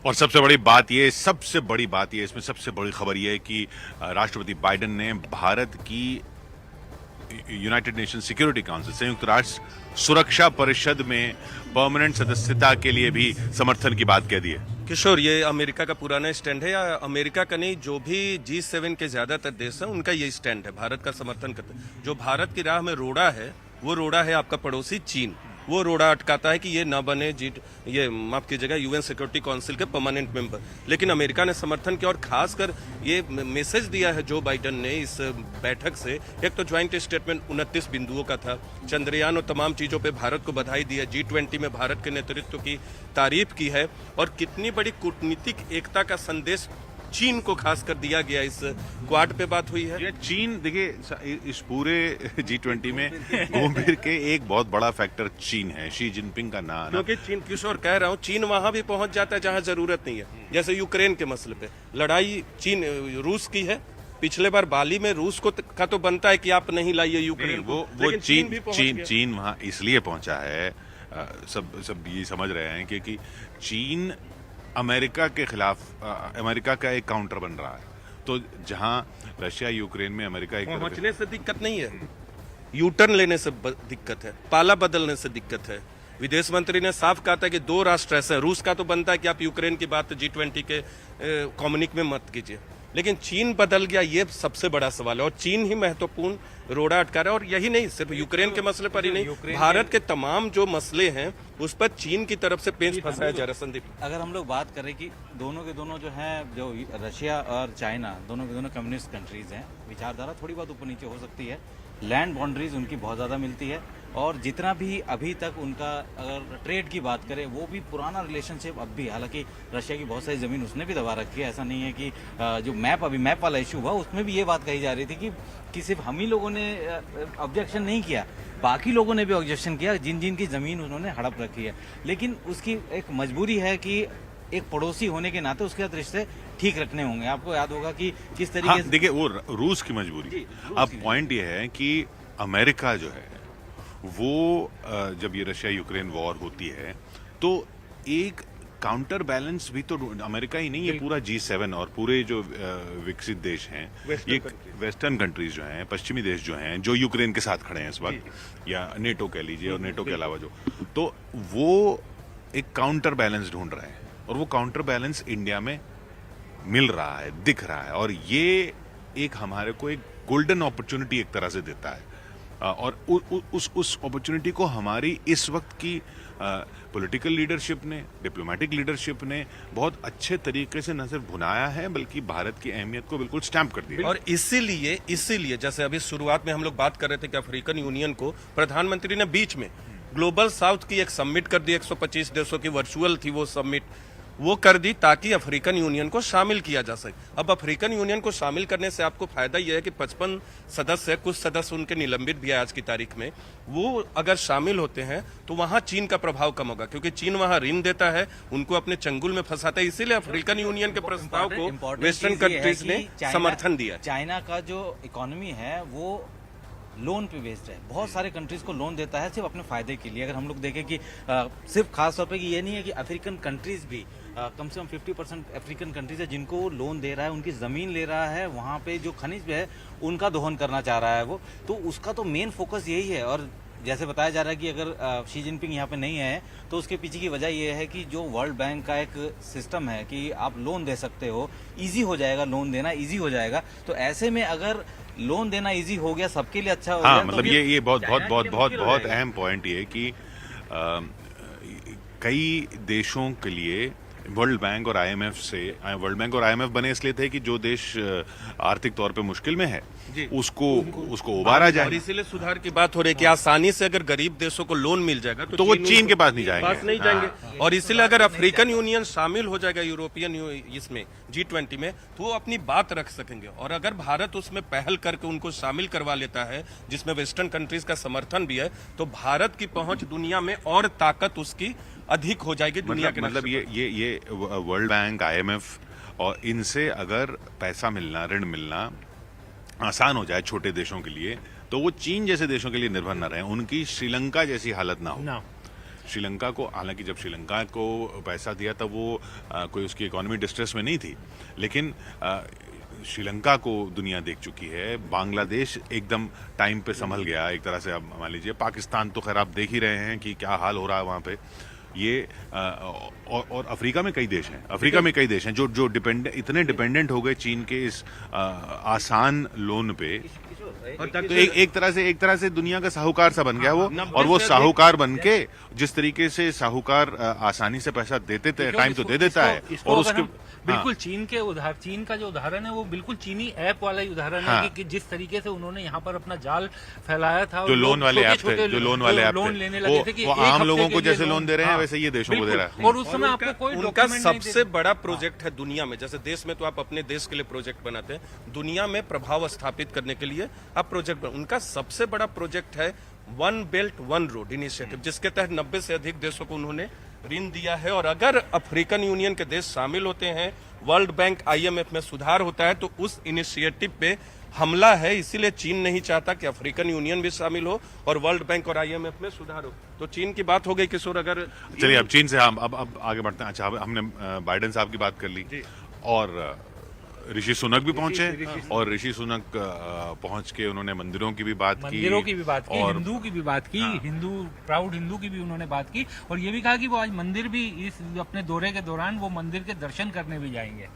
और सबसे बड़ी बात ये इसमें सबसे बड़ी खबर ये है कि राष्ट्रपति बाइडेन ने भारत की यूनाइटेड नेशन सिक्योरिटी काउंसिल संयुक्त राष्ट्र सुरक्षा परिषद में परमानेंट सदस्यता के लिए भी समर्थन की बात कह दी है। किशोर, ये अमेरिका का पुराना स्टैंड है, या अमेरिका का नहीं, जो भी G7 के ज्यादातर देश हैं उनका ये स्टैंड है, भारत का समर्थन करते हैं। जो भारत की राह में रोड़ा है, वो रोड़ा है आपका पड़ोसी चीन। वो रोड़ा अटकाता है कि ये ना बने ये माफ कीजिएगा यूएन सिक्योरिटी काउंसिल के परमानेंट मेंबर। लेकिन अमेरिका ने समर्थन किया और खासकर ये मैसेज दिया है जो बाइडेन ने इस बैठक से। एक तो ज्वाइंट स्टेटमेंट 29 बिंदुओं का था, चंद्रयान और तमाम चीजों पे भारत को बधाई दी है, G20 में भारत के नेतृत्व की तारीफ की है, और कितनी बड़ी कूटनीतिक एकता का संदेश चीन को खास कर दिया गया। इस क्वाड पे बात हुई है। ये चीन, देखिए इस पूरे G20 में घूम फिर के एक बहुत बड़ा फैक्टर चीन है, शी जिनपिंग का नाम। क्योंकि चीन, किशोर कह रहा हूँ, चीन वहां भी पहुंच जाता है जहां जरूरत नहीं है। जैसे यूक्रेन के मसले पे लड़ाई चीन रूस की है। पिछले बार बाली में रूस का तो बनता है कि आप नहीं लाइए यूक्रेन को, वो चीन वहां इसलिए पहुंचा है, सब ये समझ रहे हैं कि चीन अमेरिका के खिलाफ अमेरिका का एक काउंटर बन रहा है। तो जहां रशिया यूक्रेन में अमेरिका एक पहुंचने से दिक्कत नहीं है, यू टर्न लेने से दिक्कत है, पाला बदलने से दिक्कत है। विदेश मंत्री ने साफ कहा था कि दो राष्ट्र ऐसे हैं। रूस का तो बनता है कि आप यूक्रेन की बात G20 के कम्युनिक में मत कीजिए, लेकिन चीन बदल गया, ये सबसे बड़ा सवाल है। और चीन ही महत्वपूर्ण रोड़ा अटका रहा है। और यही नहीं, सिर्फ यूक्रेन के मसले पर ही नहीं, भारत के तमाम जो मसले हैं उस पर चीन की तरफ से पेंच फंसाया जा रहा है। संदीप, अगर हम लोग बात करें कि दोनों के दोनों जो हैं, जो रशिया और चाइना दोनों के दोनों कम्युनिस्ट कंट्रीज हैं, विचारधारा थोड़ी बहुत ऊपर नीचे हो सकती है, लैंड बाउंड्रीज उनकी बहुत ज़्यादा मिलती है, और जितना भी अभी तक उनका अगर ट्रेड की बात करें वो भी पुराना रिलेशनशिप अब भी, हालांकि रशिया की बहुत सारी ज़मीन उसने भी दबा रखी है। ऐसा नहीं है कि जो मैप वाला इशू हुआ उसमें भी ये बात कही जा रही थी कि सिर्फ हम ही लोगों ने ऑब्जेक्शन नहीं किया, बाकी लोगों ने भी ऑब्जेक्शन किया जिन की ज़मीन उन्होंने हड़प रखी है। लेकिन उसकी एक मजबूरी है कि एक पड़ोसी होने के नाते उसके साथ रिश्ते ठीक रखने होंगे। आपको याद होगा कि किस तरीके से, देखिए वो रूस की मजबूरी। अब पॉइंट ये है कि अमेरिका जो है वो जब ये रशिया यूक्रेन वॉर होती है तो एक काउंटर बैलेंस भी तो अमेरिका ही नहीं, ये पूरा G7 और पूरे जो विकसित देश हैं, ये वेस्टर्न कंट्रीज जो हैं, पश्चिमी देश जो हैं, जो यूक्रेन के साथ खड़े हैं इस वक्त, या नेटो कह लीजिए, और नेटो के अलावा तो वो एक काउंटर बैलेंस ढूंढ रहे हैं, और वो काउंटर बैलेंस इंडिया में मिल रहा है, दिख रहा है, और ये एक हमारे को एक गोल्डन अपॉर्चुनिटी एक तरह से देता है। और उस अपॉर्चुनिटी को हमारी इस वक्त की पॉलिटिकल लीडरशिप ने, डिप्लोमेटिक लीडरशिप ने बहुत अच्छे तरीके से न सिर्फ भुनाया है बल्कि भारत की अहमियत को बिल्कुल स्टैम्प कर दिया। और इसीलिए जैसे अभी शुरुआत में हम लोग बात कर रहे थे कि अफ्रीकन यूनियन को प्रधानमंत्री ने बीच में ग्लोबल साउथ की एक समिट कर दी, 125 देशों की वर्चुअल थी वो समिट, वो कर दी ताकि अफ्रीकन यूनियन को शामिल किया जा सके। अब अफ्रीकन यूनियन को शामिल करने से आपको फायदा यह है कि 55 सदस्य, कुछ सदस्य उनके निलंबित भी है आज की तारीख में, वो अगर शामिल होते हैं तो वहां चीन का प्रभाव कम होगा, क्योंकि चीन वहां ऋण देता है, उनको अपने चंगुल में फंसाता है। इसीलिए अफ्रीकन यूनियन के प्रस्ताव को वेस्टर्न कंट्रीज ने समर्थन दिया। चाइना का जो इकोनॉमी है वो लोन पे बेस्ड है, बहुत सारे कंट्रीज को लोन देता है सिर्फ अपने फायदे के लिए। अगर हम लोग देखें कि सिर्फ खास तौर पे कि ये नहीं है कि अफ्रीकन कंट्रीज भी कम से कम 50% अफ्रीकन कंट्रीज है जिनको लोन दे रहा है, उनकी ज़मीन ले रहा है, वहाँ पे जो खनिज है उनका दोहन करना चाह रहा है वो, तो उसका तो मेन फोकस यही है। और जैसे बताया जा रहा है कि अगर शी जिनपिंग यहाँ पे नहीं है तो उसके पीछे की वजह यह है कि जो वर्ल्ड बैंक का एक सिस्टम है कि आप लोन दे सकते हो, ईजी हो जाएगा, लोन देना ईजी हो जाएगा। तो ऐसे में अगर लोन देना इजी हो गया, सबके लिए अच्छा हो गया। मतलब तो ये बहुत अहम पॉइंट ये कि कई देशों के लिए वर्ल्ड बैंक और आईएमएफ बने इसलिए थे कि जो देश आर्थिक तौर पे मुश्किल में है उसको उबारा जाए। और इसीलिए सुधार की बात हो रही है कि आसानी से अगर गरीब देशों को लोन मिल जाएगा तो वो चीन के पास नहीं जाएंगे। और इसीलिए अगर अफ्रीकन यूनियन शामिल हो जाएगा यूरोपियन इसमें G20 में तो वो अपनी बात रख सकेंगे। और अगर भारत उसमें पहल करके उनको शामिल करवा लेता है, जिसमें वेस्टर्न कंट्रीज का समर्थन भी है, तो भारत की पहुंच दुनिया में और ताकत उसकी अधिक हो जाएगी दुनिया के। मतलब ये वर्ल्ड बैंक, आईएमएफ और इनसे अगर पैसा मिलना, ऋण मिलना आसान हो जाए छोटे देशों के लिए, तो वो चीन जैसे देशों के लिए निर्भर न रहे, उनकी श्रीलंका जैसी हालत ना हो। श्रीलंका को, हालांकि जब श्रीलंका को पैसा दिया तब वो कोई उसकी इकोनॉमी डिस्ट्रेस में नहीं थी, लेकिन श्रीलंका को दुनिया देख चुकी है। बांग्लादेश एकदम टाइम पे संभल गया एक तरह से। आप मान लीजिए पाकिस्तान तो खैर आप देख ही रहे हैं कि क्या हाल हो रहा है वहाँ पे। ये और अफ्रीका में कई देश हैं, अफ्रीका में कई देश हैं जो इतने डिपेंडेंट हो गए चीन के इस आसान लोन पे। तो एक तरह से दुनिया का साहूकार सा बन गया वो। और वो साहूकार बन के जिस तरीके से साहूकार आसानी से पैसा देते थे, टाइम तो दे देता है। और उसके बिल्कुल चीन का जो उदाहरण है वो बिल्कुल चीनी ऐप वाला ही उदाहरण है कि जिस तरीके से उन्होंने यहाँ पर अपना जाल फैलाया था। जो लोन वाले ऐप थे, लोन लेने लगे थे कि वो आम लोगों को जैसे लोन दे रहे हैं वैसे ये देशों को दे रहा है। और उस समय आपको कोई उनका डॉक्यूमेंट नहीं सबसे बड़ा प्रोजेक्ट है दुनिया में। जैसे देश में तो आप अपने देश के लिए प्रोजेक्ट बनाते हैं, दुनिया में प्रभाव स्थापित करने के लिए आप प्रोजेक्ट उनका सबसे बड़ा प्रोजेक्ट है one belt one road initiative, जिसके तहत 90 से अधिक देशों को उन्होंने ऋण दिया है। और अगर अफ्रीकन यूनियन के देश शामिल होते हैं, वर्ल्ड बैंक IMF में सुधार होता है, तो उस इनिशिएटिव पे हमला है। इसीलिए चीन नहीं चाहता कि अफ्रीकन यूनियन भी शामिल हो और वर्ल्ड बैंक और IMF में सुधार हो। तो चीन की बात हो गई किशोर। अगर चलिए अब चीन से हम अब आगे बढ़ते हैं। अच्छा, हमने बाइडेन साहब की बात कर ली और ऋषि सुनक भी पहुंचे और ऋषि सुनक पहुंच के उन्होंने मंदिरों की भी बात की, मंदिरों की भी बात की, और हिंदू की भी बात की, हिंदू प्राउड हिंदू की भी उन्होंने बात की। और ये भी कहा कि वो आज मंदिर भी इस अपने दौरे के दौरान वो मंदिर के दर्शन करने भी जाएंगे।